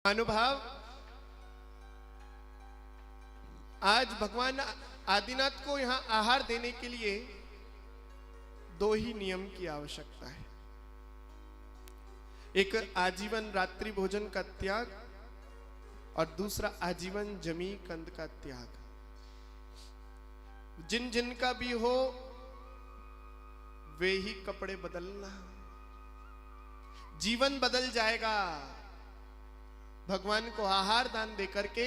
अनुभाव, आज भगवान आदिनाथ को यहां आहार देने के लिए दो ही नियम की आवश्यकता है। एक आजीवन रात्रि भोजन का त्याग और दूसरा आजीवन जमी कंद का त्याग। जिन जिन का भी हो वे ही कपड़े बदलना, जीवन बदल जाएगा। भगवान को आहार दान देकर के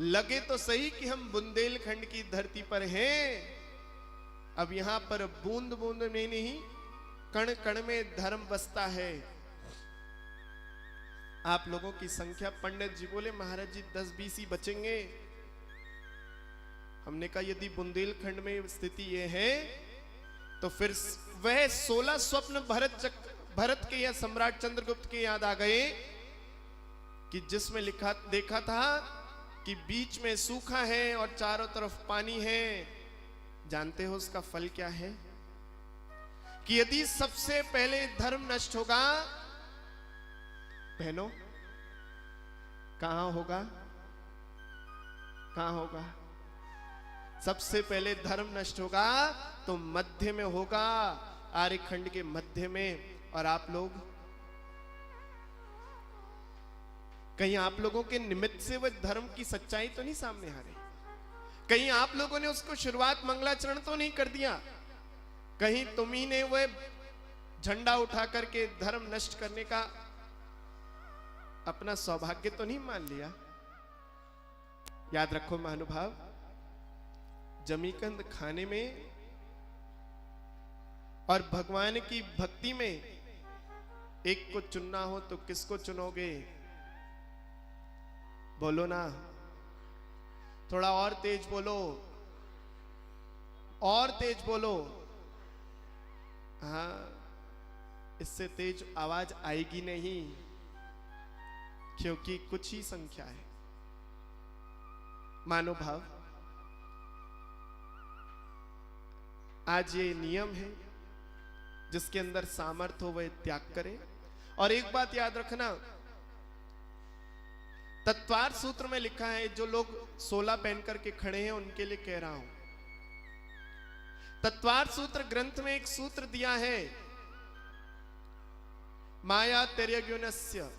लगे तो सही कि हम बुंदेलखंड की धरती पर हैं, अब यहां पर बूंद बूंद में नहीं कण कण में धर्म बसता है। आप लोगों की संख्या, पंडित जी बोले महाराज जी 10-20 ही बचेंगे। हमने कहा यदि बुंदेलखंड में स्थिति यह है तो फिर वह 16 स्वप्न भरत के या सम्राट चंद्रगुप्त के याद आ गए कि जिसमें देखा था कि बीच में सूखा है और चारों तरफ पानी है। जानते हो उसका फल क्या है? कि यदि सबसे पहले धर्म नष्ट होगा, बहनों कहां होगा? कहां होगा? सबसे पहले धर्म नष्ट होगा तो मध्य में होगा, आर्यखंड के मध्य में। और आप लोग कहीं आप लोगों के निमित्त से वह धर्म की सच्चाई तो नहीं सामने आ रही? कहीं आप लोगों ने उसको शुरुआत मंगलाचरण तो नहीं कर दिया? कहीं तुम ही ने वह झंडा उठा करके धर्म नष्ट करने का अपना सौभाग्य तो नहीं मान लिया? याद रखो महानुभाव, जमीकंद खाने में और भगवान की भक्ति में एक को चुनना हो तो किसको चुनोगे? बोलो ना, थोड़ा और तेज बोलो, और तेज बोलो। हाँ, इससे तेज आवाज आएगी नहीं, क्योंकि कुछ ही संख्या है। मानो भाव, आज ये नियम है, जिसके अंदर सामर्थ्य हो वह त्याग करे। और एक बात याद रखना, तत्वार सूत्र में लिखा है, जो लोग 16 पहन करके खड़े हैं उनके लिए कह रहा हूं। तत्वार सूत्र ग्रंथ में एक सूत्र दिया है, माया तिर्यगुणस्य।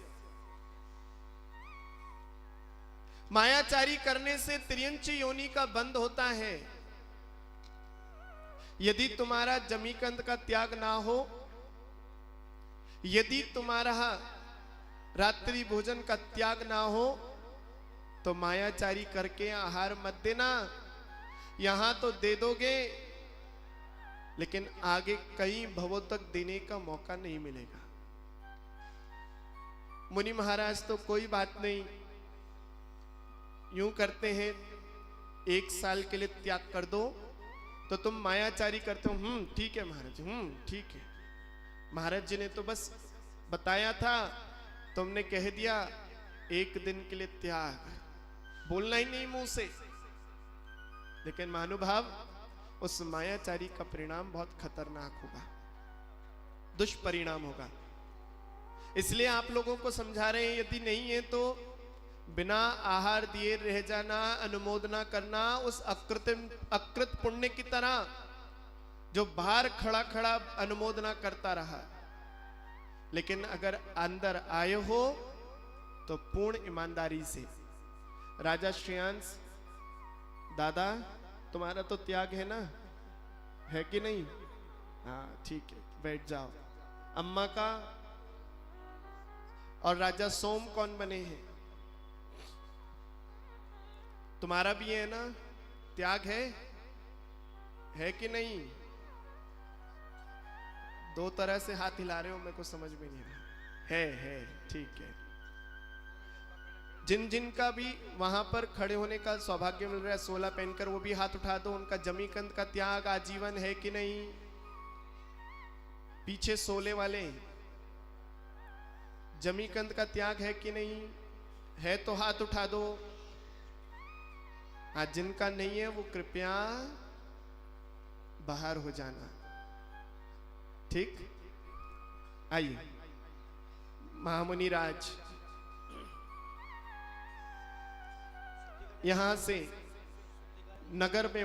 मायाचारी करने से तिर्यंच योनि का बंध होता है। यदि तुम्हारा जमीकंद का त्याग ना हो, यदि तुम्हारा रात्रि भोजन का त्याग ना हो, तो मायाचारी करके आहार मत देना। यहां तो दे दोगे, लेकिन आगे कई भवों तक देने का मौका नहीं मिलेगा। मुनि महाराज तो कोई बात नहीं, यूं करते हैं, 1 साल के लिए त्याग कर दो, तो तुम मायाचारी करते हो। ठीक है महाराज, ठीक है। महाराज जी ने तो बस बताया था, तुमने कह दिया 1 दिन के लिए त्याग, बोलना ही नहीं मुंह से। लेकिन महानुभाव, उस मायाचारी का परिणाम बहुत खतरनाक होगा, दुष्परिणाम होगा। इसलिए आप लोगों को समझा रहे हैं, यदि नहीं है तो बिना आहार दिए रह जाना, अनुमोदना करना उस अकृत पुण्य की तरह, जो बाहर खड़ा खड़ा अनुमोदना करता रहा। लेकिन अगर अंदर आए हो तो पूर्ण ईमानदारी से। राजा श्रेयांश, दादा तुम्हारा तो त्याग है ना, है कि नहीं? हाँ ठीक है, बैठ जाओ। अम्मा का और राजा सोम कौन बने हैं? तुम्हारा भी है ना, त्याग है कि नहीं? 2 तरह से हाथ हिला रहे हो, मेरे को समझ में नहीं आ रहा। है, ठीक है। जिन जिन का भी वहां पर खड़े होने का सौभाग्य मिल रहा है 16 पहनकर, वो भी हाथ उठा दो। उनका जमीकंद का त्याग आजीवन है कि नहीं? पीछे सोले वाले, जमीकंद का त्याग है कि नहीं? है तो हाथ उठा दो। आज जिनका नहीं है वो कृपया बाहर हो जाना, ठीक? आइए महामुनि राज, यहां से नगर में